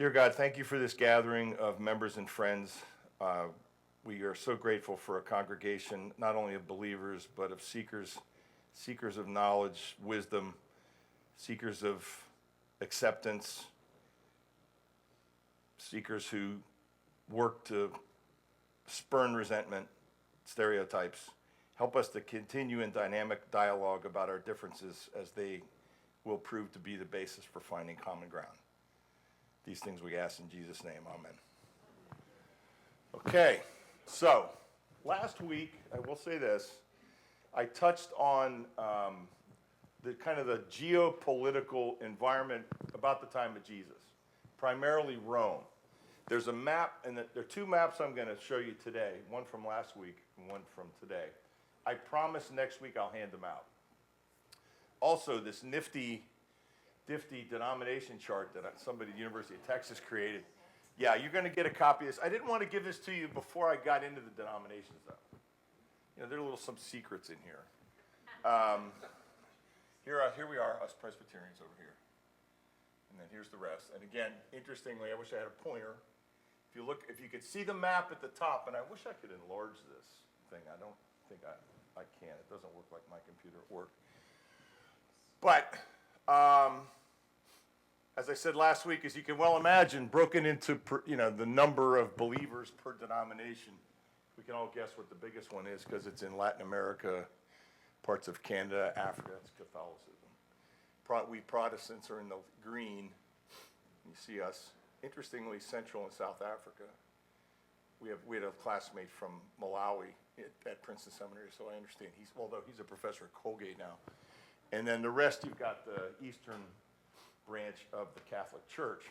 Dear God, thank you for this gathering of members and friends. We are so grateful for a congregation, not only of believers, but of seekers of knowledge, wisdom, seekers of acceptance, seekers who work to spurn resentment, stereotypes. Help us to continue in dynamic dialogue about our differences as they will prove to be the basis for finding common ground. These things we ask in Jesus' name, amen. Okay, so last week, I will say this, I touched on the kind of the geopolitical environment about the time of Jesus, primarily Rome. There's a map, and there are two maps I'm going to show you today, one from last week and one from today. I promise next week I'll hand them out. Also, this nifty denomination chart that somebody at the University of Texas created. Yeah, you're going to get a copy of this. I didn't want to give this to you before I got into the denominations, though. You know, there are some secrets in here. Here we are, us Presbyterians over here. And then here's the rest. And again, interestingly, I wish I had a pointer. If you could see the map at the top, and I wish I could enlarge this thing. I don't think I can. It doesn't work like my computer at work. But as I said last week, as you can well imagine, broken into the number of believers per denomination. We can all guess what the biggest one is because it's in Latin America, parts of Canada, Africa. It's Catholicism. We Protestants are in the green. You see us. Interestingly, Central and South Africa. We had a classmate from Malawi at Princeton Seminary, so I understand although he's a professor at Colgate now. And then the rest, you've got the Eastern branch of the Catholic Church.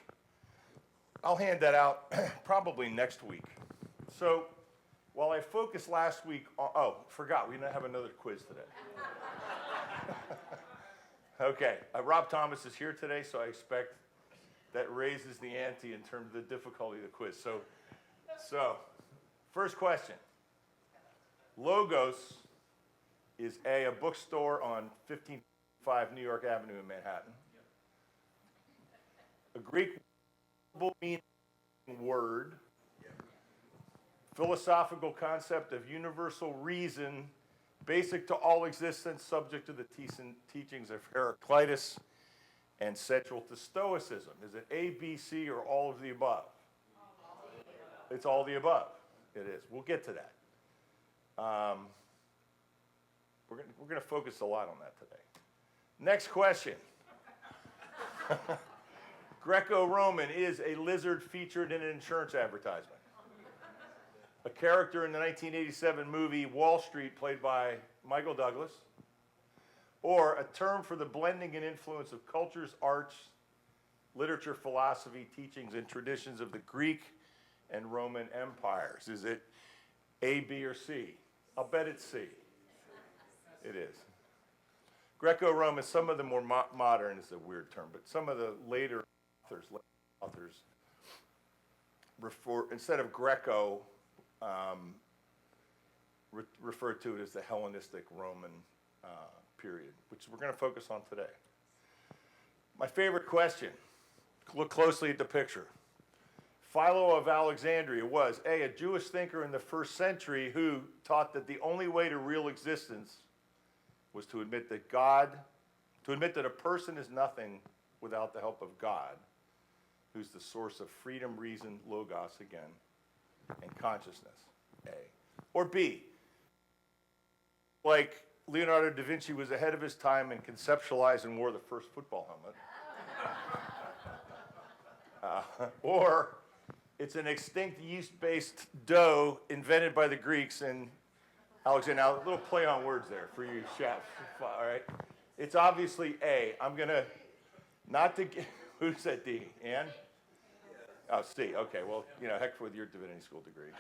I'll hand that out probably next week. So while I focused last week on, forgot, we didn't have another quiz today. Okay, Rob Thomas is here today, so I expect that raises the ante in terms of the difficulty of the quiz. So first question. Logos is a bookstore on 1505 New York Avenue in Manhattan. A Greek meaning word, philosophical concept of universal reason, basic to all existence, subject to the teachings of Heraclitus, and central to Stoicism. Is it A, B, C, or all of the above? It's all the above. It is. We'll get to that. We're going to focus a lot on that today. Next question. Greco-Roman is a lizard featured in an insurance advertisement. A character in the 1987 movie Wall Street played by Michael Douglas. Or a term for the blending and influence of cultures, arts, literature, philosophy, teachings, and traditions of the Greek and Roman empires. Is it A, B, or C? I'll bet it's C. It is. Greco-Roman, some of the more modern is a weird term, but some of the later authors instead of Greco, refer to it as the Hellenistic Roman period, which we're going to focus on today. My favorite question, look closely at the picture. Philo of Alexandria was a Jewish thinker in the first century who taught that the only way to real existence was to admit that a person is nothing without the help of God, who's the source of freedom, reason, logos again, and consciousness, A. Or B, like Leonardo da Vinci was ahead of his time and conceptualized and wore the first football helmet. Or it's an extinct yeast-based dough invented by the Greeks in Alexander. Now, a little play on words there for you chefs. All right. It's obviously A. I'm going to, not to get, who said D? Ann? Oh, C. Okay. Well, heck with your divinity school degree.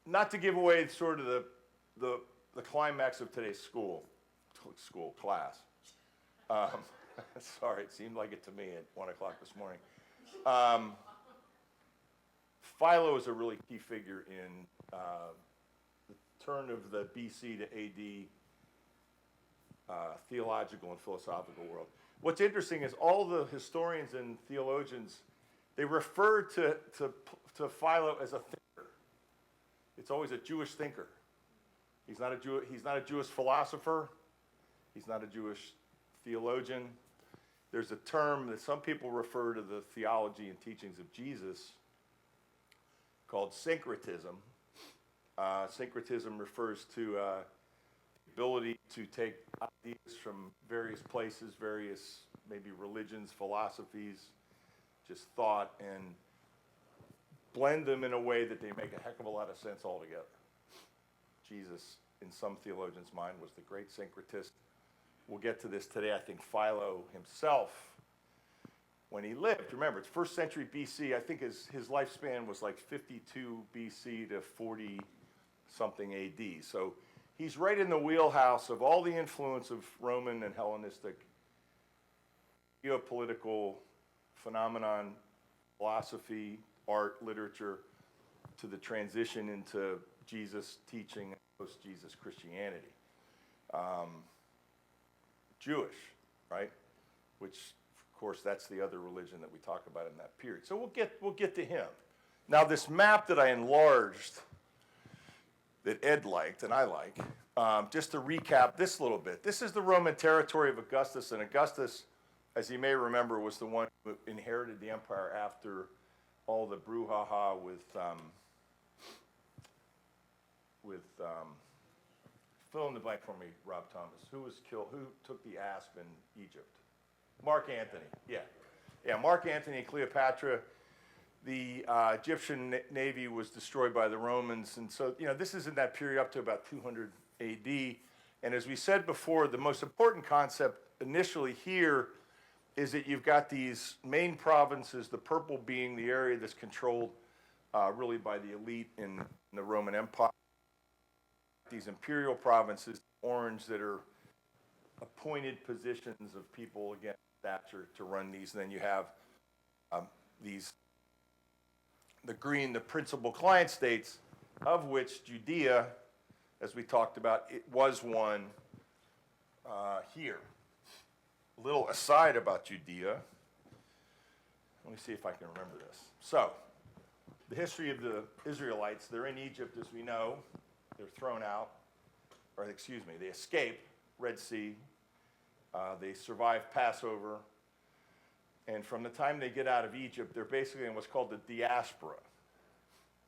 Not to give away sort of the climax of today's class. Sorry, it seemed like it to me at 1 o'clock this morning. Philo is a really key figure in the turn of the BC to AD theological and philosophical world. What's interesting is all the historians and theologians, they refer to Philo as a thinker. It's always a Jewish thinker. He's not a Jewish philosopher. He's not a Jewish theologian. There's a term that some people refer to the theology and teachings of Jesus called syncretism. Syncretism refers to the ability to take ideas from various places, various maybe religions, philosophies, just thought, and blend them in a way that they make a heck of a lot of sense altogether. Jesus, in some theologians' mind, was the great syncretist. We'll get to this today. I think Philo himself, when he lived, remember, it's 1st century BC. I think his lifespan was like 52 BC to 40-something AD. So he's right in the wheelhouse of all the influence of Roman and Hellenistic geopolitical phenomenon, philosophy, art, literature, to the transition into Jesus teaching and post-Jesus Christianity. Jewish, right? Which, of course, that's the other religion that we talk about in that period. So we'll get to him. Now, this map that I enlarged, that Ed liked and I like, just to recap this a little bit. This is the Roman territory of Augustus, and Augustus, as you may remember, was the one who inherited the empire after all the brouhaha with fill in the blank for me, Rob Thomas. Who was killed? Who took the asp in Egypt? Mark Antony. Yeah, Mark Antony and Cleopatra. The Egyptian navy was destroyed by the Romans, and so this is in that period up to about 200 AD. And as we said before, the most important concept initially here is that you've got these main provinces, the purple being the area that's controlled really by the elite in the Roman Empire. These imperial provinces, orange, that are appointed positions of people, again, stature to run these. And then you have the green, the principal client states, of which Judea, as we talked about, it was one here. A little aside about Judea. Let me see if I can remember this. So, the history of the Israelites, they're in Egypt, as we know. They're thrown out, or excuse me, they escape Red Sea. They survive Passover. And from the time they get out of Egypt, they're basically in what's called the diaspora.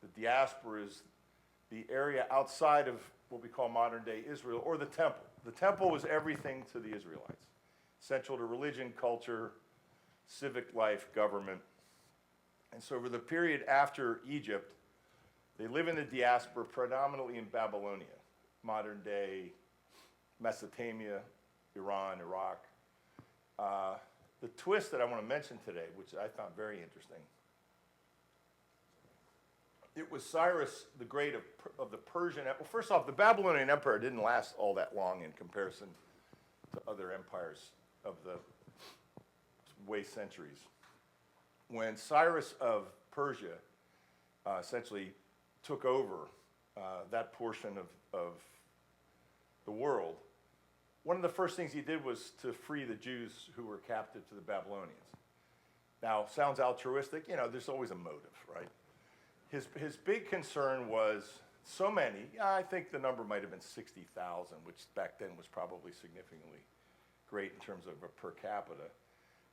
The diaspora is the area outside of what we call modern-day Israel, or the temple. The temple was everything to the Israelites. Central to religion, culture, civic life, government. And so over the period after Egypt, they live in the diaspora, predominantly in Babylonia, modern-day Mesopotamia, Iran, Iraq. The twist that I want to mention today, which I found very interesting, it was Cyrus the Great of the Persian Empire. Well, first off, the Babylonian Empire didn't last all that long in comparison to other empires of the way centuries. When Cyrus of Persia essentially took over that portion of the world, one of the first things he did was to free the Jews who were captive to the Babylonians. Now, sounds altruistic, there's always a motive, right? His big concern was so many, I think the number might have been 60,000, which back then was probably significantly great in terms of a per capita.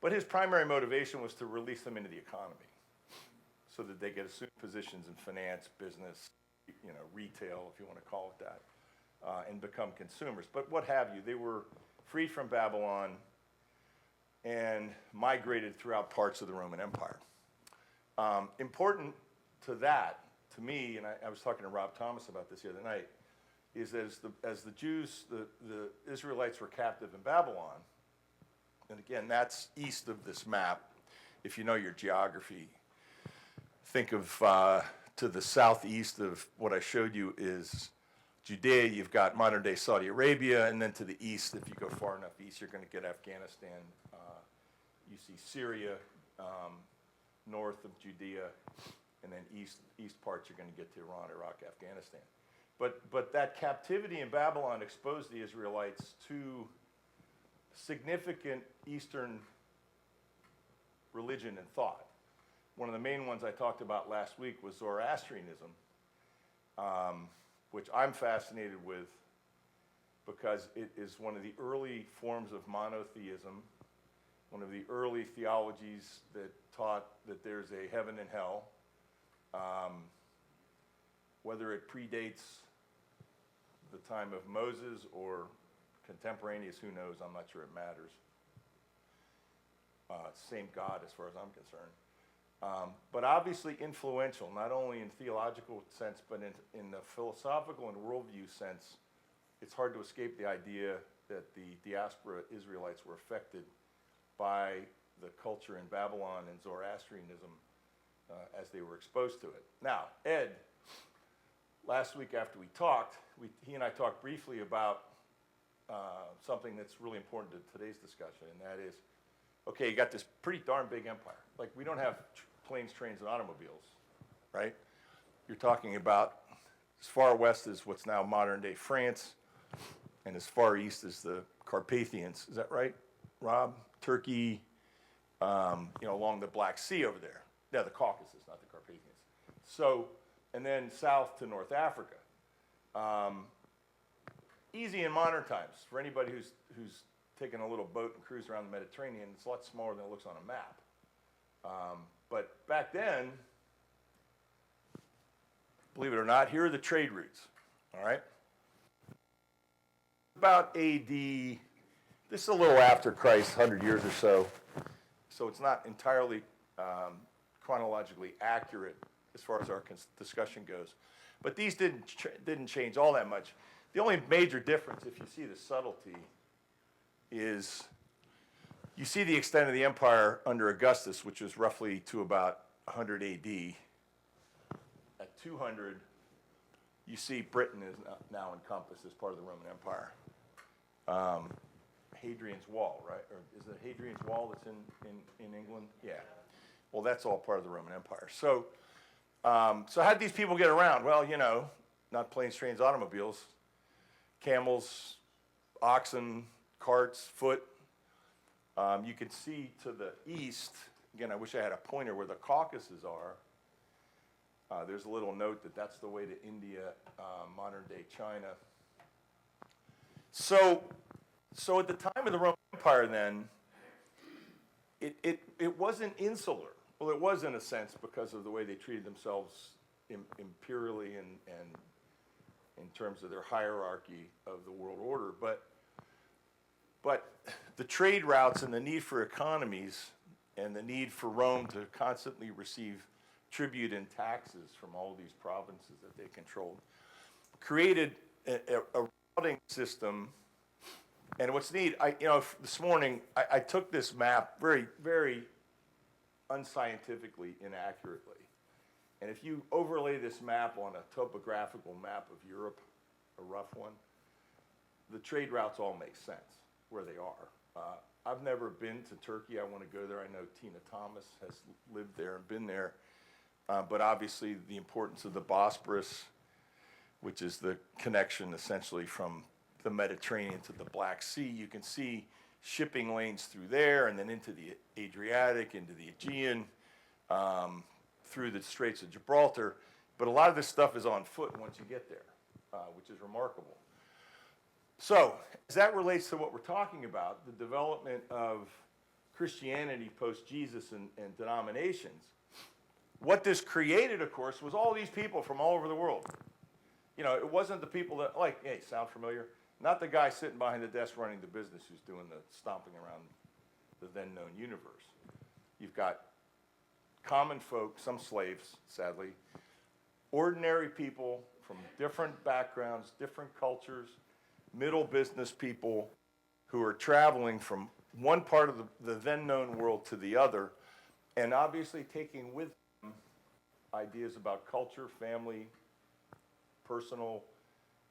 But his primary motivation was to release them into the economy so that they could assume positions in finance, business, retail, if you want to call it that, and become consumers. But what have you, they were freed from Babylon and migrated throughout parts of the Roman Empire. Important to that, to me, and I was talking to Rob Thomas about this the other night, is as the Jews, the Israelites were captive in Babylon, and again, that's east of this map. If you know your geography, think of to the southeast of what I showed you is Judea. You've got modern-day Saudi Arabia, and then to the east, if you go far enough east, you're going to get Afghanistan. You see Syria, north of Judea, and then east parts you're going to get to Iran, Iraq, Afghanistan. But that captivity in Babylon exposed the Israelites to significant Eastern religion and thought. One of the main ones I talked about last week was Zoroastrianism, which I'm fascinated with because it is one of the early forms of monotheism, one of the early theologies that taught that there's a heaven and hell. Whether it predates the time of Moses or contemporaneous, who knows? I'm not sure it matters. Same God as far as I'm concerned. But obviously influential, not only in theological sense, but in the philosophical and worldview sense. It's hard to escape the idea that the diaspora Israelites were affected by the culture in Babylon and Zoroastrianism as they were exposed to it. Now, Ed, last week after we talked, he and I talked briefly about something that's really important to today's discussion, and that is, okay, you got this pretty darn big empire. Like, we don't have planes, trains, and automobiles, right? You're talking about as far west as what's now modern-day France, and as far east as the Carpathians. Is that right, Rob? Turkey, along the Black Sea over there. Yeah, the Caucasus, not the Carpathians. So, and then south to North Africa. Easy in modern times. For anybody who's taken a little boat and cruised around the Mediterranean, it's a lot smaller than it looks on a map. But back then, believe it or not, here are the trade routes, all right? About AD, this is a little after Christ, 100 years or so it's not entirely chronologically accurate as far as our discussion goes. But these didn't change all that much. The only major difference, if you see the subtlety, is you see the extent of the empire under Augustus, which was roughly to about 100 AD. At 200, you see Britain is now encompassed as part of the Roman Empire. Hadrian's Wall, right? Or is it Hadrian's Wall that's in England? Yeah. Well, that's all part of the Roman Empire. So how did these people get around? Well, not planes, trains, automobiles, camels, oxen, carts, foot. You can see to the east, again, I wish I had a pointer where the Caucasus are. There's a little note that that's the way to India, modern-day China. So at the time of the Roman Empire then, it wasn't insular. Well, it was in a sense because of the way they treated themselves imperially and in terms of their hierarchy of the world order. But the trade routes and the need for economies and the need for Rome to constantly receive tribute and taxes from all these provinces that they controlled created a routing system. And what's neat, this morning I took this map very, very unscientifically, inaccurately. And if you overlay this map on a topographical map of Europe, a rough one, the trade routes all make sense where they are. I've never been to Turkey. I want to go there. I know Tina Thomas has lived there and been there. But obviously the importance of the Bosporus, which is the connection essentially from the Mediterranean to the Black Sea. You can see shipping lanes through there and then into the Adriatic, into the Aegean, through the Straits of Gibraltar. But a lot of this stuff is on foot once you get there, which is remarkable. So, as that relates to what we're talking about, the development of Christianity post-Jesus and denominations, what this created, of course, was all these people from all over the world. It wasn't the people that, hey, sound familiar? Not the guy sitting behind the desk running the business who's doing the stomping around the then-known universe. You've got common folk, some slaves, sadly, ordinary people from different backgrounds, different cultures, middle business people who are traveling from one part of the then-known world to the other, and obviously taking with them ideas about culture, family, personal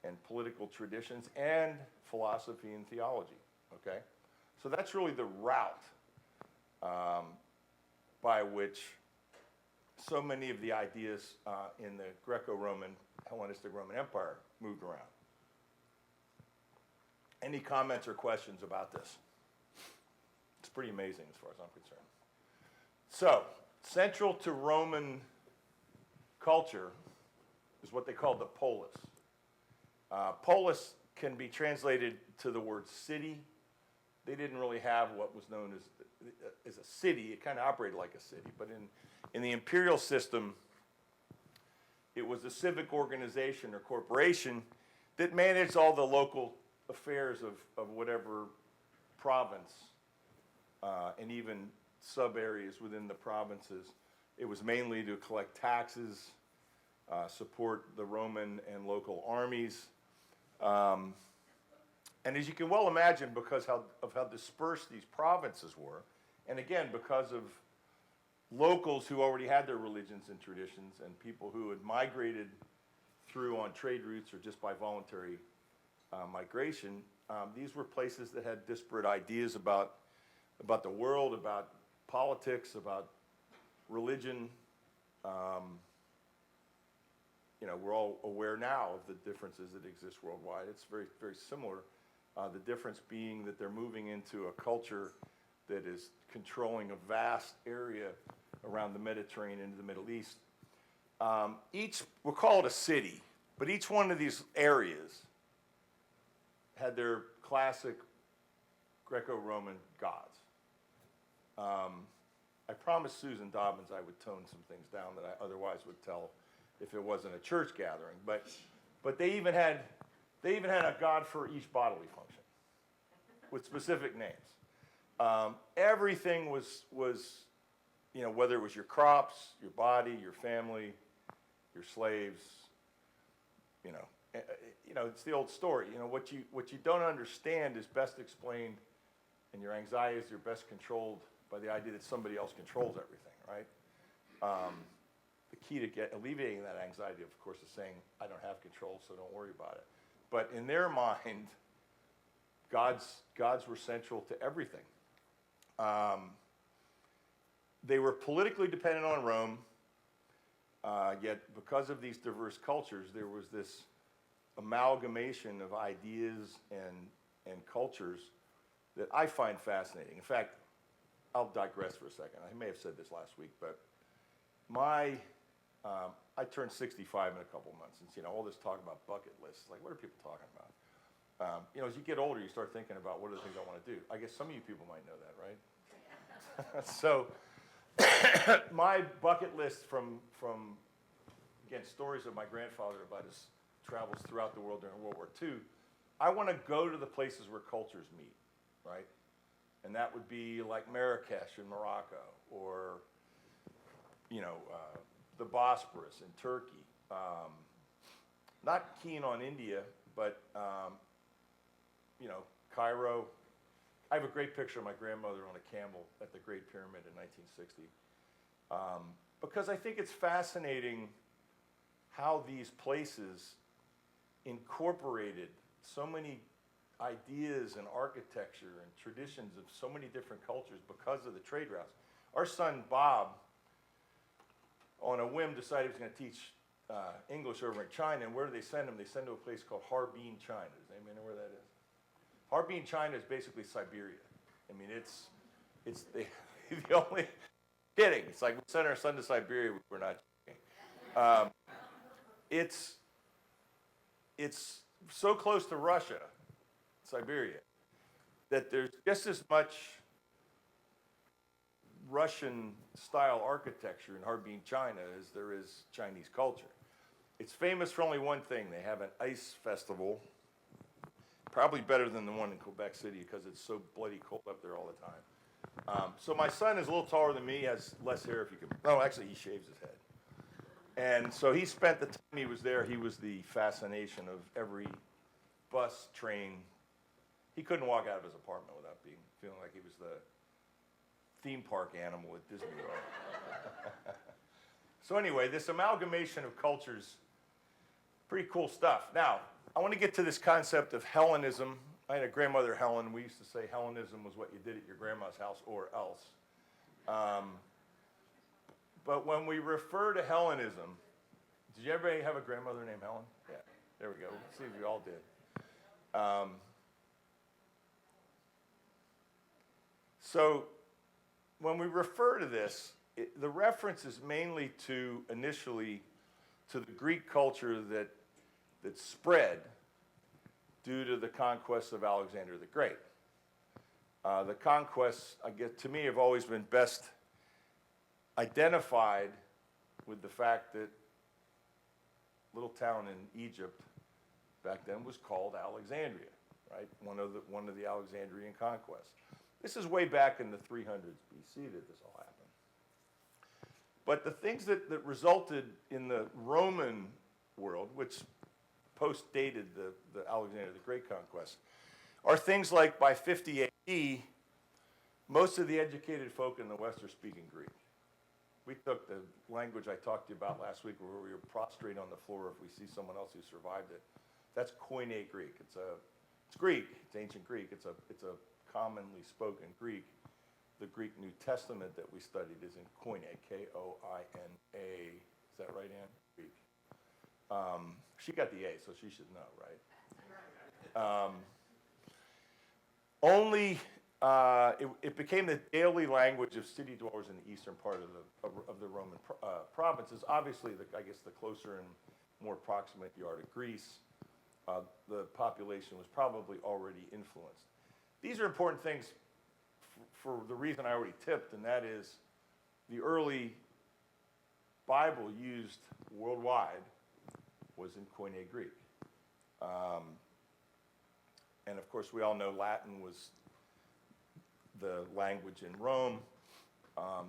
and political traditions, and philosophy and theology, okay? So that's really the route by which so many of the ideas in the Greco-Roman, Hellenistic Roman Empire moved around. Any comments or questions about this? pretty amazing as far as I'm concerned. So, central to Roman culture is what they call the polis. Polis can be translated to the word city. They didn't really have what was known as a city. It kind of operated like a city, but in the imperial system, it was a civic organization or corporation that managed all the local affairs of whatever province and even sub-areas within the provinces. It was mainly to collect taxes, support the Roman and local armies. And as you can well imagine, because of how dispersed these provinces were, and again, because of locals who already had their religions and traditions and people who had migrated through on trade routes or just by voluntary migration, these were places that had disparate ideas about the world, about politics, about religion. We're all aware now of the differences that exist worldwide. It's very, very similar. The difference being that they're moving into a culture that is controlling a vast area around the Mediterranean into the Middle East. We'll call it a city, but each one of these areas had their classic Greco-Roman gods. I promised Susan Dobbins I would tone some things down that I otherwise would tell if it wasn't a church gathering. But they even had a god for each bodily function with specific names. Everything was whether it was your crops, your body, your family, your slaves. It's the old story. What you don't understand is best explained, and your anxieties are best controlled by the idea that somebody else controls everything, right? The key to alleviating that anxiety, of course, is saying, I don't have control, so don't worry about it. But in their mind, gods were central to everything. They were politically dependent on Rome, yet because of these diverse cultures, there was this amalgamation of ideas and cultures that I find fascinating. In fact, I'll digress for a second. I may have said this last week, but I turned 65 in a couple months, and all this talk about bucket lists, like what are people talking about? As you get older, you start thinking about what are the things I want to do. I guess some of you people might know that, right? So my bucket list from again, stories of my grandfather about his travels throughout the world during World War II, I want to go to the places where cultures meet, right? And that would be like Marrakesh in Morocco, or the Bosporus in Turkey. Not keen on India, but Cairo. I have a great picture of my grandmother on a camel at the Great Pyramid in 1960. Because I think it's fascinating how these places incorporated so many ideas and architecture and traditions of so many different cultures because of the trade routes. Our son Bob, on a whim, decided he was going to teach English over in China. And where do they send him? They send him to a place called Harbin, China. Does anybody know where that is? Harbin, China is basically Siberia. I mean, it's the only kidding. It's like we sent our son to Siberia. We're not kidding. It's so close to Russia, Siberia, that there's just as much Russian-style architecture in Harbin, China, as there is Chinese culture. It's famous for only one thing. They have an ice festival, probably better than the one in Quebec City because it's so bloody cold up there all the time. So my son is a little taller than me, has less hair if you can. No, actually, he shaves his head. And so he spent the time he was there, he was the fascination of every bus, train. He couldn't walk out of his apartment without feeling like he was the theme park animal at Disney World. So anyway, this amalgamation of cultures, pretty cool stuff. Now, I want to get to this concept of Hellenism. I had a grandmother, Helen. We used to say Hellenism was what you did at your grandma's house or else. But when we refer to Hellenism, did you ever have a grandmother named Helen? Yeah, there we go. Let's see if we all did. So when we refer to this, the reference is mainly initially to the Greek culture that spread due to the conquests of Alexander the Great. The conquests, I guess, to me, have always been best identified with the fact that little town in Egypt back then was called Alexandria, right? One of the Alexandrian conquests. This is way back in the 300s BC that this all happened. But the things that resulted in the Roman world, which post-dated the Alexander the Great conquest, are things like by 50 AD, most of the educated folk in the West are speaking Greek. We took the language I talked to you about last week where we were prostrate on the floor if we see someone else who survived it. That's Koine Greek. It's Greek. It's ancient Greek. It's a commonly spoken Greek. The Greek New Testament that we studied is in Koine, Koina. Is that right, Ann? Greek. She got the A, so she should know, right? It became the daily language of city dwellers in the eastern part of the Roman provinces. Obviously, I guess the closer and more proximate you are to Greece, the population was probably already influenced. These are important things for the reason I already tipped, and that is the early Bible used worldwide was in Koine Greek. And of course, we all know Latin was the language in Rome.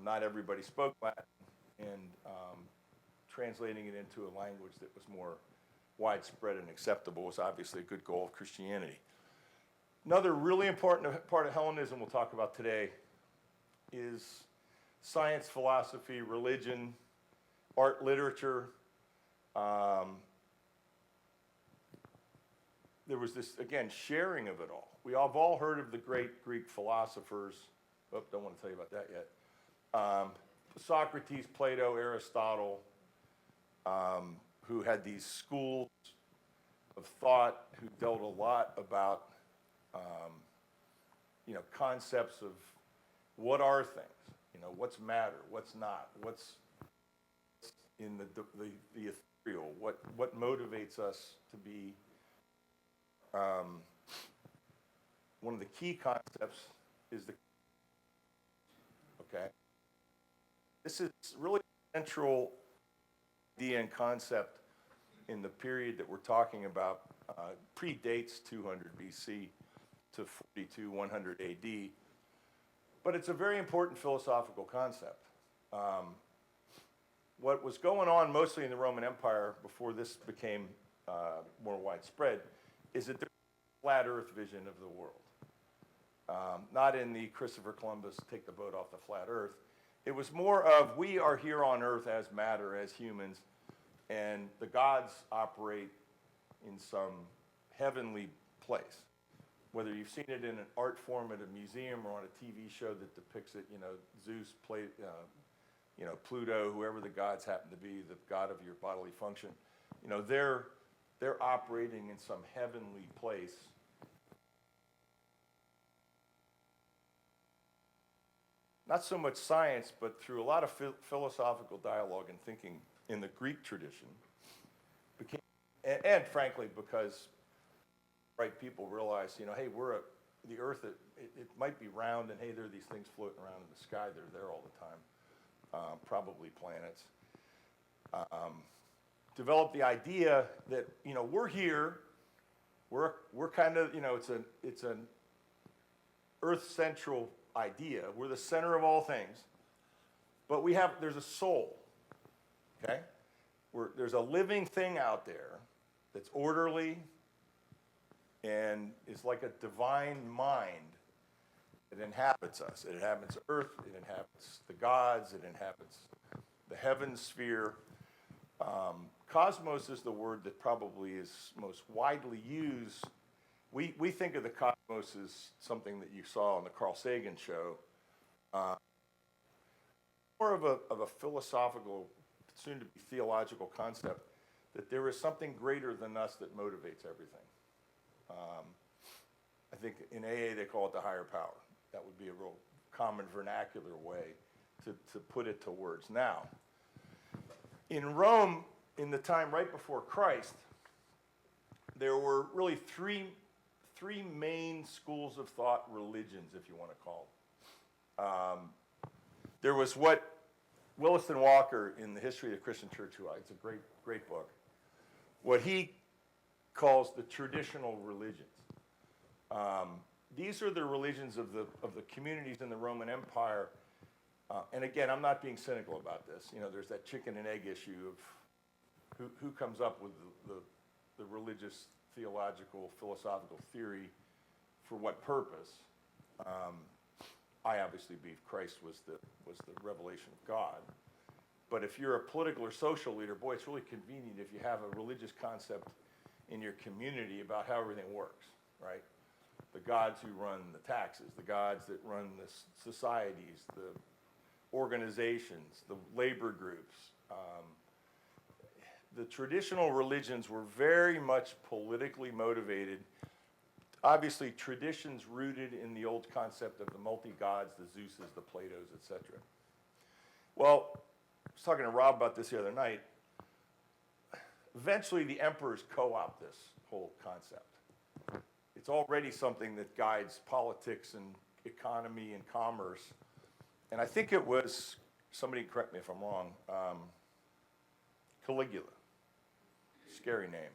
Not everybody spoke Latin, and translating it into a language that was more widespread and acceptable was obviously a good goal of Christianity. Another really important part of Hellenism we'll talk about today is science, philosophy, religion, art, literature. There was this, again, sharing of it all. We have all heard of the great Greek philosophers. Oh, don't want to tell you about that yet. Socrates, Plato, Aristotle, who had these schools of thought, who dealt a lot about concepts of what are things, what's matter, what's not, what's in the ethereal, what motivates us to be. One of the key concepts is okay. This is really a central idea and concept in the period that we're talking about. Predates 200 BC to 42, 100 AD. But it's a very important philosophical concept. What was going on mostly in the Roman Empire before this became more widespread is that there was a flat earth vision of the world. Not in the Christopher Columbus take the boat off the flat earth. It was more of we are here on earth as matter, as humans, and the gods operate in some heavenly place. Whether you've seen it in an art form at a museum or on a TV show that depicts it, Zeus, Pluto, whoever the gods happen to be, the god of your bodily function, they're operating in some heavenly place. Not so much science, but through a lot of philosophical dialogue and thinking in the Greek tradition, and frankly, because right people realize, hey, the Earth, it might be round, and hey, there are these things floating around in the sky. They're there all the time, probably planets. Developed the idea that we're here. We're kind of it's an Earth central idea. We're the center of all things, but there's a soul. Okay, there's a living thing out there that's orderly and is like a divine mind that inhabits us. It inhabits Earth. It inhabits the gods. It inhabits the heaven sphere. Cosmos is the word that probably is most widely used. We think of the cosmos as something that you saw on the Carl Sagan show. More of a philosophical, soon-to-be theological concept that there is something greater than us that motivates everything. I think in AA they call it the higher power. That would be a real common vernacular way to put it to words. Now, in Rome, in the time right before Christ, there were really three main schools of thought, religions, if you want to call them. There was what Williston Walker, in the History of the Christian Church, it's a great book, what he calls the traditional religions. These are the religions of the communities in the Roman Empire. And again, I'm not being cynical about this. You know, there's that chicken and egg issue of who comes up with the religious, theological, philosophical theory for what purpose. I obviously believe Christ was the revelation of God. But if you're a political or social leader, boy, it's really convenient if you have a religious concept in your community about how everything works, right? The gods who run the taxes, the gods that run the societies, the organizations, the labor groups. The traditional religions were very much politically motivated. Obviously, traditions rooted in the old concept of the multi-gods, the Zeuses, the Platos, etc. Well, I was talking to Rob about this the other night. Eventually, the emperors co-opt this whole concept. It's already something that guides politics and economy and commerce. And I think it was, somebody correct me if I'm wrong, Caligula. Scary name.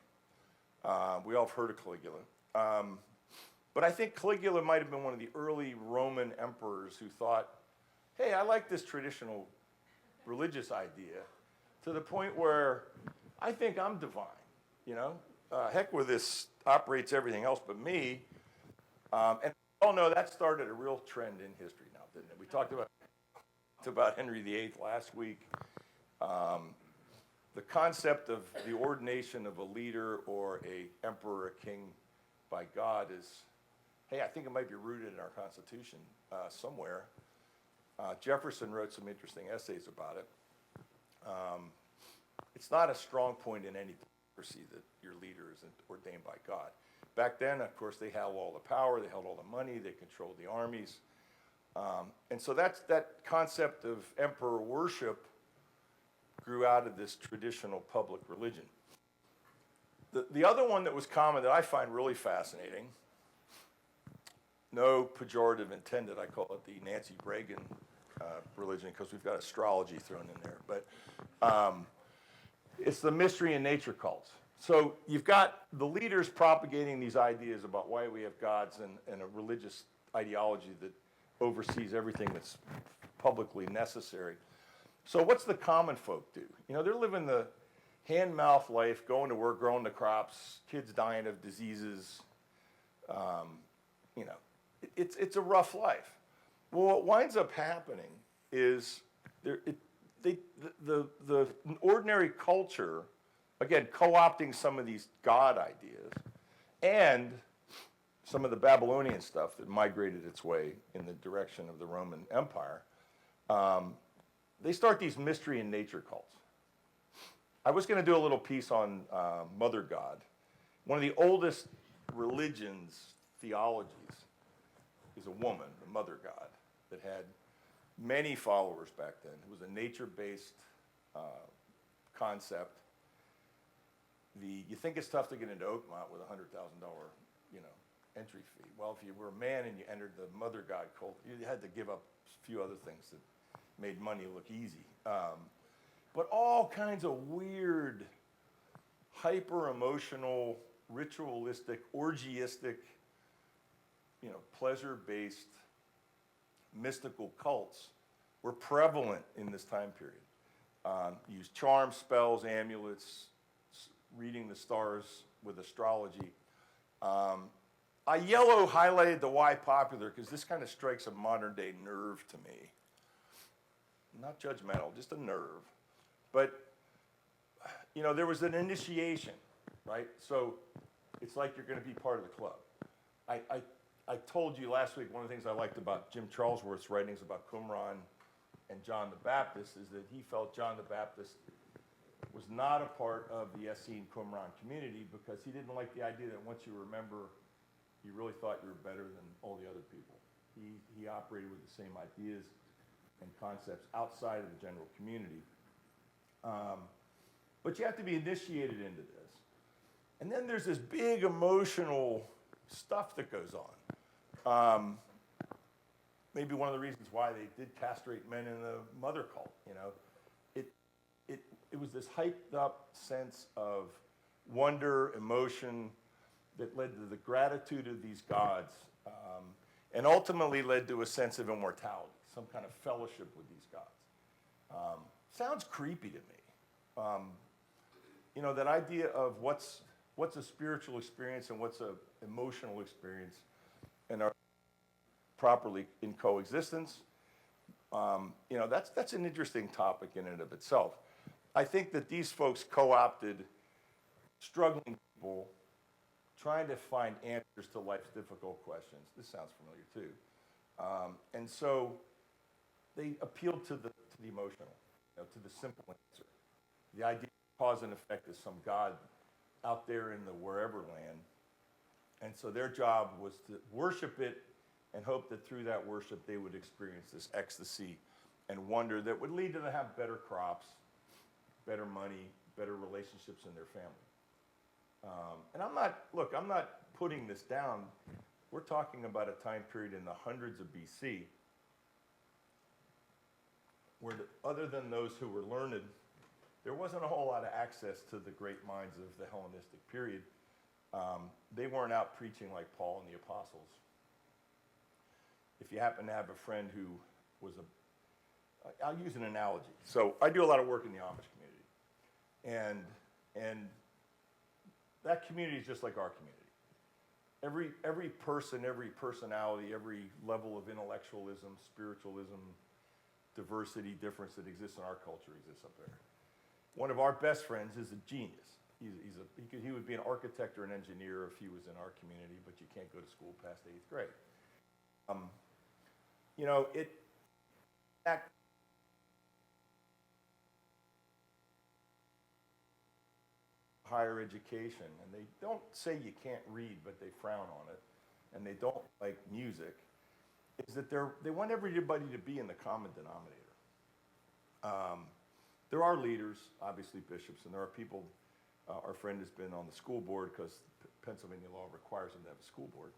We all have heard of Caligula. But I think Caligula might have been one of the early Roman emperors who thought, hey, I like this traditional religious idea to the point where I think I'm divine, you know? Heck with this operates everything else but me. And we all know that started a real trend in history now, didn't it? We talked about Henry VIII last week. The concept of the ordination of a leader or a emperor or a king by God is, hey, I think it might be rooted in our Constitution somewhere. Jefferson wrote some interesting essays about it. It's not a strong point in any democracy that your leader isn't ordained by God. Back then, of course, they held all the power, they held all the money, they controlled the armies. And so that concept of emperor worship grew out of this traditional public religion. The other one that was common that I find really fascinating, no pejorative intended, I call it the Nancy Reagan religion because we've got astrology thrown in there, but it's the mystery and nature cults. So you've got the leaders propagating these ideas about why we have gods and a religious ideology that oversees everything that's publicly necessary. So what's the common folk do? You know, they're living the hand-mouth life, going to work, growing the crops, kids dying of diseases. You know, it's a rough life. Well, what winds up happening is the ordinary culture, again, co-opting some of these God ideas, and some of the Babylonian stuff that migrated its way in the direction of the Roman Empire, they start these mystery and nature cults. I was going to do a little piece on Mother God. One of the oldest religions, theologies, is a woman, the Mother God, that had many followers back then. It was a nature-based concept. You think it's tough to get into Oakmont with a $100,000, entry fee. Well, if you were a man and you entered the Mother God cult, you had to give up a few other things that made money look easy. But all kinds of weird, hyper-emotional, ritualistic, orgiastic, pleasure-based, mystical cults were prevalent in this time period. Used charms, spells, amulets, reading the stars with astrology. I yellow highlighted the why popular because this kind of strikes a modern day nerve to me. Not judgmental, just a nerve. But, there was an initiation, right? So it's like you're going to be part of the club. I told you last week one of the things I liked about Jim Charlesworth's writings about Qumran and John the Baptist is that he felt John the Baptist was not a part of the Essene Qumran community because he didn't like the idea that once you remember, you really thought you were better than all the other people. He operated with the same ideas and concepts outside of the general community. But you have to be initiated into this. And then there's this big emotional stuff that goes on. Maybe one of the reasons why they did castrate men in the mother cult, you know. It was this hyped up sense of wonder, emotion, that led to the gratitude of these gods, and ultimately led to a sense of immortality, some kind of fellowship with these gods. Sounds creepy to me. You know, that idea of what's a spiritual experience and what's an emotional experience, and are properly in coexistence. You know, that's an interesting topic in and of itself. I think that these folks co-opted struggling people trying to find answers to life's difficult questions. This sounds familiar too. And so they appealed to the emotional, you know, to the simple answer. The idea of cause and effect is some God out there in the wherever land. And so their job was to worship it and hope that through that worship they would experience this ecstasy and wonder that would lead to them to have better crops, better money, better relationships in their family. And I'm not putting this down. We're talking about a time period in the hundreds of BC where other than those who were learned, there wasn't a whole lot of access to the great minds of the Hellenistic period. They weren't out preaching like Paul and the apostles. If you happen to have a friend who was I'll use an analogy. So I do a lot of work in the Amish community. And that community is just like our community. Every person, every personality, every level of intellectualism, spiritualism, diversity, difference that exists in our culture exists up there. One of our best friends is a genius. He would be an architect or an engineer if he was in our community, but you can't go to school past 8th grade. You know, higher education, and they don't say you can't read, but they frown on it, and they don't like music, is that they want everybody to be in the common denominator. There are leaders, obviously bishops, and there are people, our friend has been on the school board because Pennsylvania law requires them to have a school board.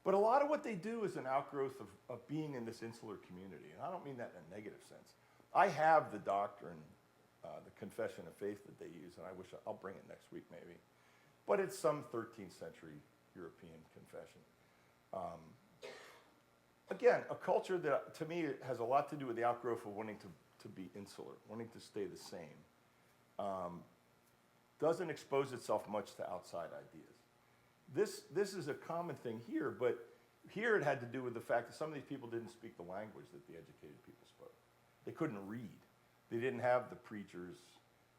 But a lot of what they do is an outgrowth of being in this insular community, and I don't mean that in a negative sense. I have the doctrine, the confession of faith that they use, and I'll bring it next week maybe. But it's some 13th century European confession. Again, a culture that to me has a lot to do with the outgrowth of wanting to be insular, wanting to stay the same. Doesn't expose itself much to outside ideas. This is a common thing here, but here it had to do with the fact that some of these people didn't speak the language that the educated people spoke. They couldn't read. They didn't have the preachers,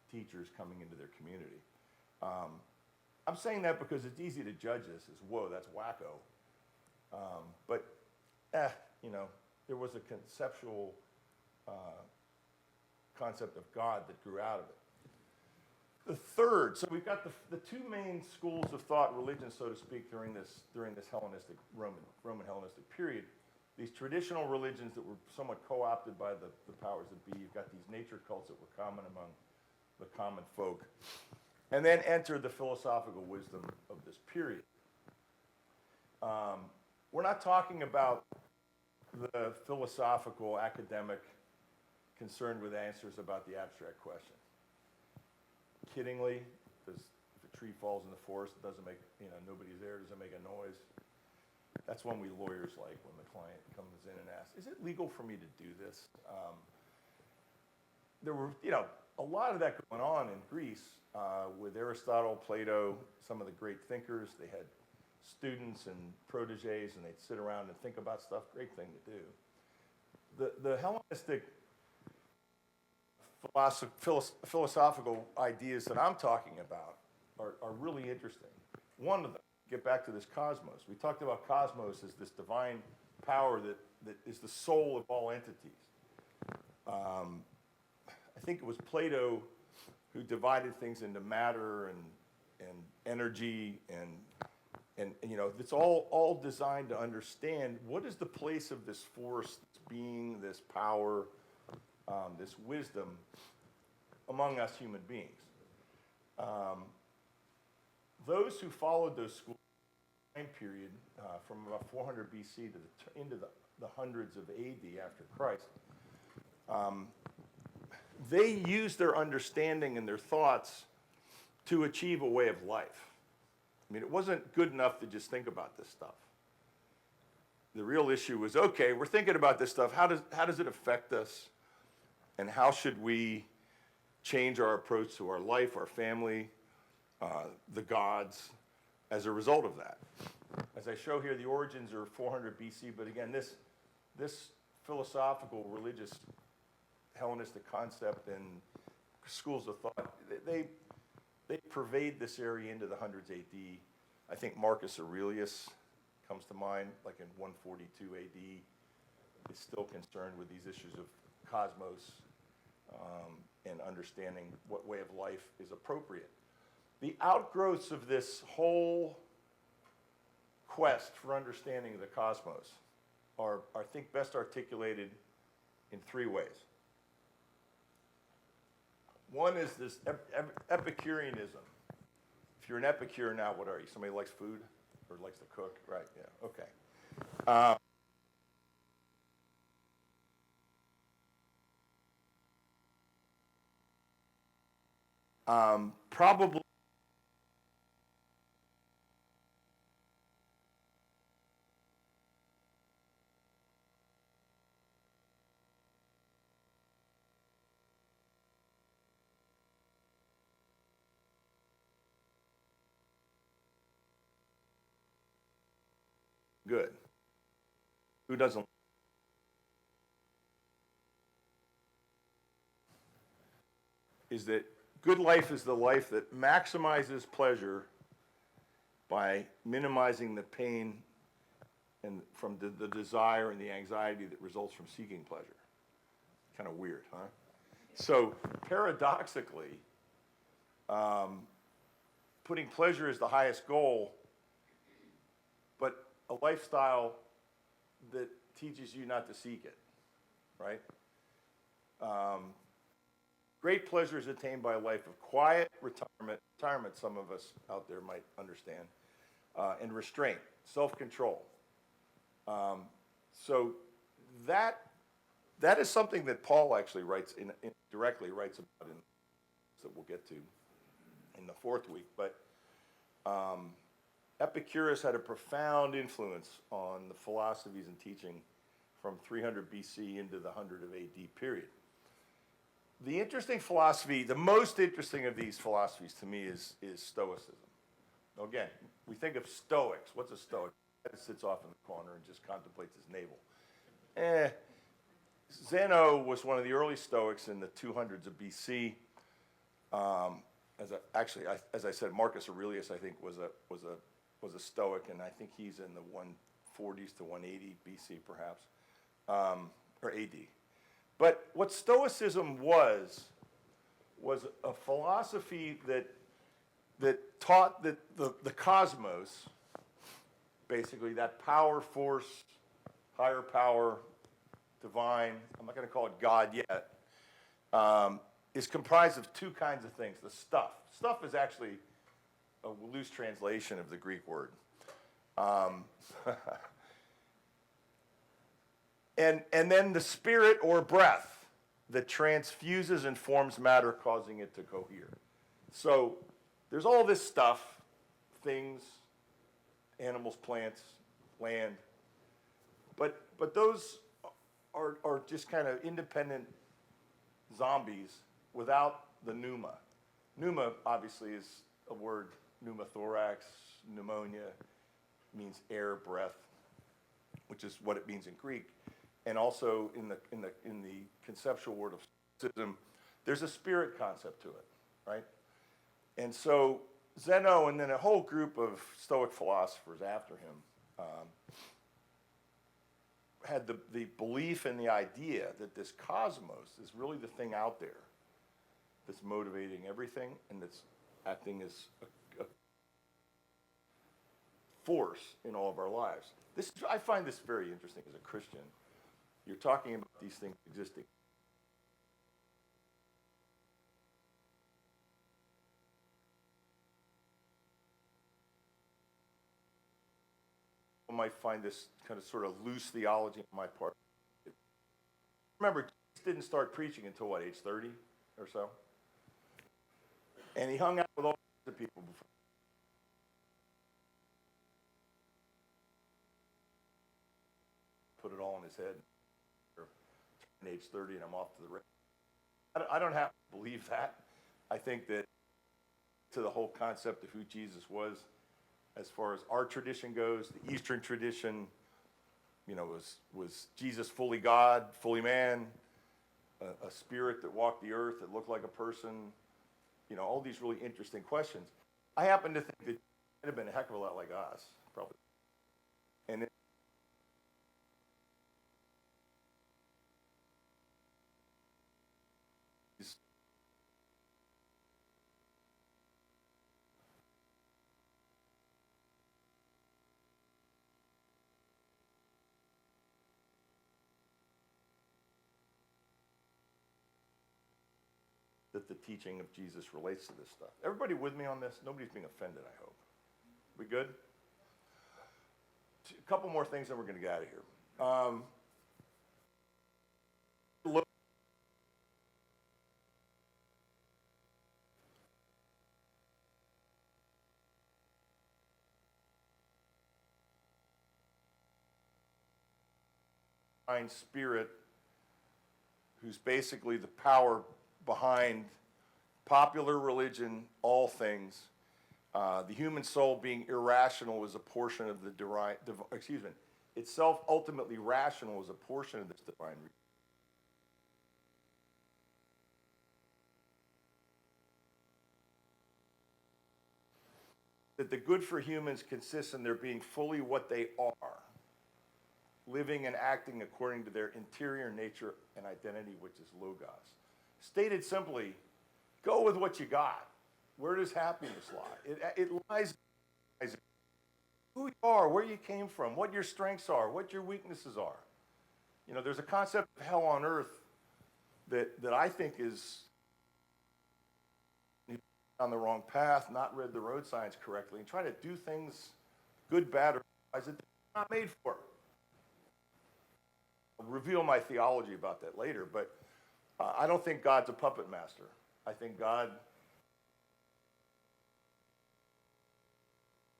teachers coming into their community. I'm saying that because it's easy to judge this as, whoa, that's wacko. But you know, there was a conceptual concept of God that grew out of it. The third, so we've got the two main schools of thought, religion, so to speak, during this Hellenistic, Roman Hellenistic period. These traditional religions that were somewhat co-opted by the powers that be. You've got these nature cults that were common among the common folk. And then enter the philosophical wisdom of this period. We're not talking about the philosophical academic concerned with answers about the abstract question. Kiddingly, because if a tree falls in the forest, it doesn't make, nobody's there, doesn't make a noise. That's one we lawyers like when the client comes in and asks, is it legal for me to do this? There were, a lot of that going on in Greece with Aristotle, Plato, some of the great thinkers. They had students and proteges, and they'd sit around and think about stuff. Great thing to do. The Hellenistic philosophical ideas that I'm talking about are really interesting. One of them, get back to this cosmos. We talked about cosmos as this divine power that is the soul of all entities. I think it was Plato who divided things into matter and energy and And it's all designed to understand what is the place of this force, this being, this power, this wisdom among us human beings. Those who followed those schools time period from about 400 BC into the hundreds of AD after Christ, they used their understanding and their thoughts to achieve a way of life. I mean, it wasn't good enough to just think about this stuff. The real issue was, okay, we're thinking about this stuff. How does it affect us? And how should we change our approach to our life, our family, the gods, as a result of that? As I show here, the origins are 400 BC, but again, this philosophical, religious, Hellenistic concept and schools of thought, they pervade this area into the hundreds AD. I think Marcus Aurelius comes to mind, like in 142 AD, is still concerned with these issues of cosmos and understanding what way of life is appropriate. The outgrowths of this whole quest for understanding of the cosmos are, I think, best articulated in three ways. One is this Epicureanism. If you're an Epicure now, what are you? Somebody who likes food or likes to cook? Right, yeah, okay. Probably good. Who doesn't? Is that good life is the life that maximizes pleasure by minimizing the pain and from the desire and the anxiety that results from seeking pleasure. Kind of weird, huh? So paradoxically, putting pleasure as the highest goal, but a lifestyle that teaches you not to seek it, right? Great pleasure is attained by a life of quiet retirement, some of us out there might understand, and restraint, self-control. So that is something that Paul actually writes directly writes about in that we'll get to in the fourth week. But Epicurus had a profound influence on the philosophies and teaching from 300 BC into the 100 of AD period. The interesting philosophy, the most interesting of these philosophies to me is Stoicism. Now again, we think of Stoics. What's a Stoic? He sits off in the corner and just contemplates his navel. Zeno was one of the early Stoics in the 200s of BC. As I said, Marcus Aurelius, I think, was a Stoic, and I think he's in the 140s to 180 BC, perhaps, or AD. But what Stoicism was a philosophy that taught that the cosmos, basically that power, force, higher power, divine, I'm not going to call it God yet, is comprised of two kinds of things. The stuff. Stuff is actually a loose translation of the Greek word. And then the spirit or breath that transfuses and forms matter, causing it to cohere. So there's all this stuff, things, animals, plants, land, but those are just kind of independent zombies without the pneuma. Pneuma obviously is a word, pneumothorax, pneumonia, means air, breath, which is what it means in Greek. And also in the conceptual word of Stoicism, there's a spirit concept to it, right? And so Zeno and then a whole group of Stoic philosophers after him had the belief and the idea that this cosmos is really the thing out there that's motivating everything and that's acting as a force in all of our lives. I find this very interesting as a Christian. You're talking about these things existing. I might find this kind of sort of loose theology on my part. Remember, Jesus didn't start preaching until what, age 30 or so? And he hung out with all kinds of people before. Put it all in his head. Turn age 30 and I'm off to the races. I don't have to believe that. I think that to the whole concept of who Jesus was, as far as our tradition goes, the Eastern tradition, was Jesus fully God, fully man, a spirit that walked the earth, that looked like a person, all these really interesting questions. I happen to think that it might have been a heck of a lot like us, probably. And that the teaching of Jesus relates to this stuff. Everybody with me on this? Nobody's being offended, I hope. We good? A couple more things, then we're going to get out of here. Spirit, who's basically the power behind popular religion, all things. The human soul being irrational is a portion of the itself ultimately rational is a portion of this divine reason. That the good for humans consists in their being fully what they are, living and acting according to their interior nature and identity, which is logos. Stated simply, go with what you got. Where does happiness lie? It lies in who you are, where you came from, what your strengths are, what your weaknesses are. There's a concept of hell on earth that I think is on the wrong path, not read the road signs correctly, and try to do things good, bad, or otherwise that they're not made for. I'll reveal my theology about that later, but I don't think God's a puppet master. I think God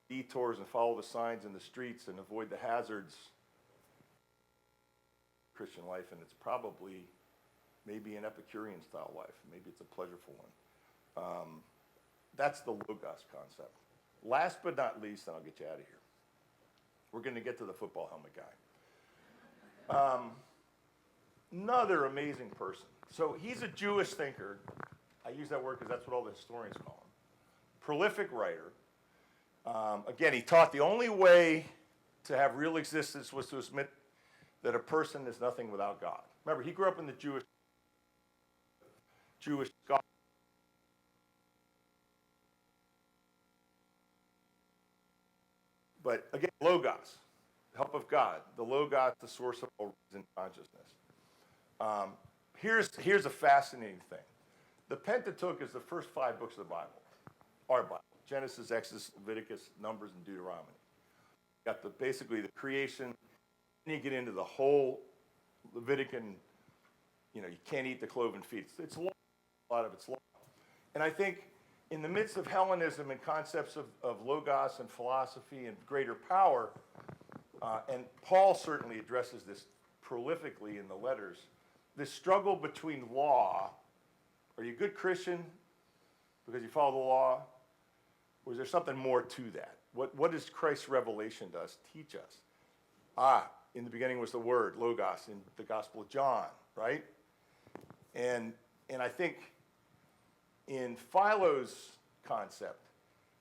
detours and follow the signs in the streets and avoid the hazards of Christian life, and it's probably maybe an Epicurean style life. Maybe it's a pleasureful one. That's the logos concept. Last but not least, and I'll get you out of here, we're going to get to the football helmet guy. Another amazing person. So he's a Jewish thinker. I use that word because that's what all the historians call him. Prolific writer. Again, he taught the only way to have real existence was to admit that a person is nothing without God. Remember, he grew up in the Jewish God. But again, logos, the help of God. The logos, the source of all reason consciousness. Here's a fascinating thing. The Pentateuch is the first 5 books of the Bible, our Bible. Genesis, Exodus, Leviticus, Numbers, and Deuteronomy. You got basically the creation, then you get into the whole Levitican, you can't eat the cloven feet. It's law, a lot of it's law. And I think in the midst of Hellenism and concepts of logos and philosophy and greater power, and Paul certainly addresses this prolifically in the letters, this struggle between law, are you a good Christian because you follow the law? Or is there something more to that? What does Christ's revelation to us teach us? In the beginning was the Word, Logos, in the Gospel of John, right? And I think in Philo's concept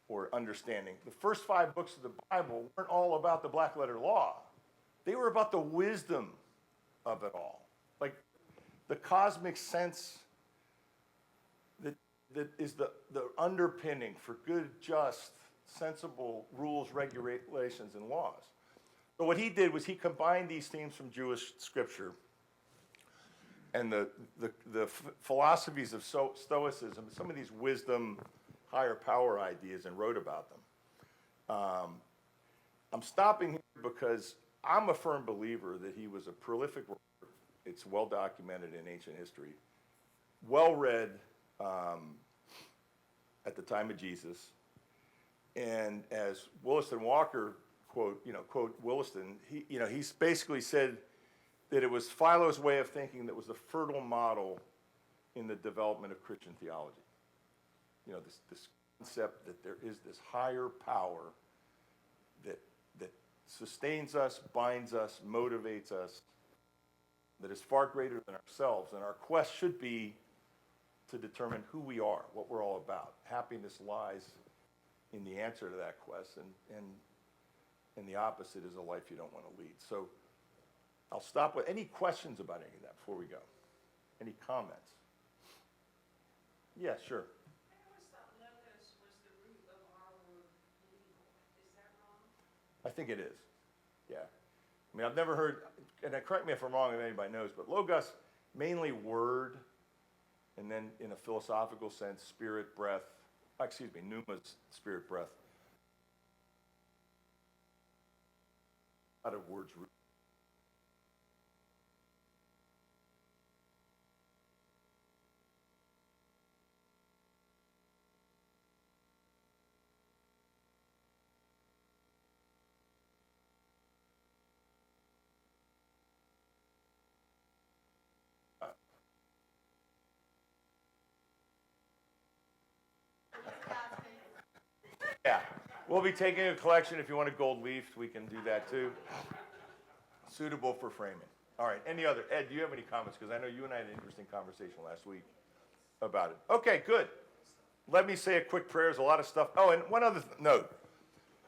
or understanding, the first 5 books of the Bible weren't all about the black letter law. They were about the wisdom of it all. Like the cosmic sense that is the underpinning for good, just, sensible rules, regulations, and laws. So what he did was he combined these themes from Jewish scripture and the philosophies of Stoicism, some of these wisdom, higher power ideas, and wrote about them. I'm stopping here because I'm a firm believer that he was a prolific writer. It's well documented in ancient history, well read at the time of Jesus. And as Williston Walker quote Williston, he's basically said that it was Philo's way of thinking that was the fertile model in the development of Christian theology. This concept that there is this higher power that sustains us, binds us, motivates us, that is far greater than ourselves. And our quest should be to determine who we are, what we're all about. Happiness lies in the answer to that quest, and the opposite is a life you don't want to lead. So I'll stop with any questions about any of that before we go. Any comments? Yeah, sure. I always thought logos was the root of our word legal. Is that wrong? I think it is. Yeah. I mean, I've never heard, and correct me if I'm wrong if anybody knows, but logos, mainly word, and then in a philosophical sense, spirit, breath, pneuma's spirit, breath. A lot of words. Yeah, we'll be taking a collection. If you want a gold leaf, we can do that too. Suitable for framing. All right, any other? Ed, do you have any comments? Because I know you and I had an interesting conversation last week about it. Okay, good. Let me say a quick prayer. There's a lot of stuff. Oh, and one other note.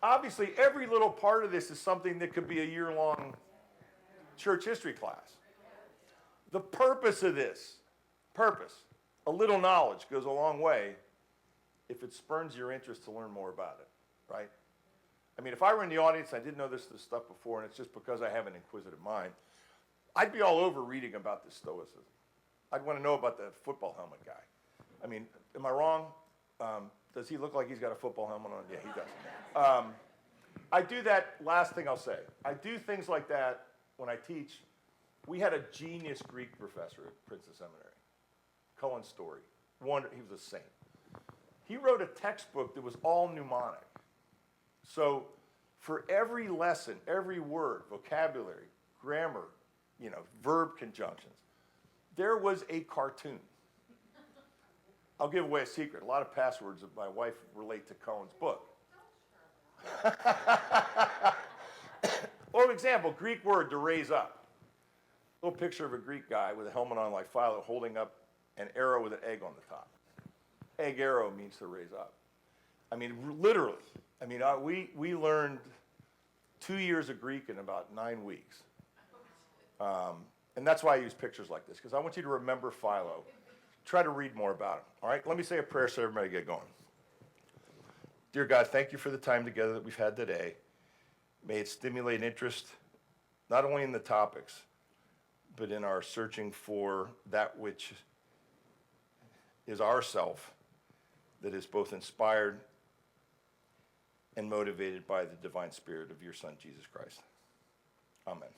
Obviously, every little part of this is something that could be a year-long church history class. The purpose of this, a little knowledge goes a long way if it spurns your interest to learn more about it, right? I mean, if I were in the audience, I didn't know this stuff before, and it's just because I have an inquisitive mind, I'd be all over reading about this Stoicism. I'd want to know about the football helmet guy. I mean, am I wrong? Does he look like he's got a football helmet on? Yeah, he does. I do that, last thing I'll say. I do things like that when I teach. We had a genius Greek professor at Princeton Seminary, Cohen Story. He was a saint. He wrote a textbook that was all mnemonic. So for every lesson, every word, vocabulary, grammar, verb conjunctions, there was a cartoon. I'll give away a secret. A lot of passwords of my wife relate to Cohen's book. Well, for example, Greek word to raise up. Little picture of a Greek guy with a helmet on like Philo holding up an arrow with an egg on the top. Egg arrow means to raise up. I mean, literally. I mean, we learned 2 years of Greek in about 9 weeks. And that's why I use pictures like this, because I want you to remember Philo. Try to read more about him. All right, let me say a prayer so everybody get going. Dear God, thank you for the time together that we've had today. May it stimulate interest, not only in the topics, but in our searching for that which is ourself, that is both inspired and motivated by the divine spirit of your Son, Jesus Christ. Amen.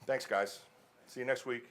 Thanks, guys. See you next week.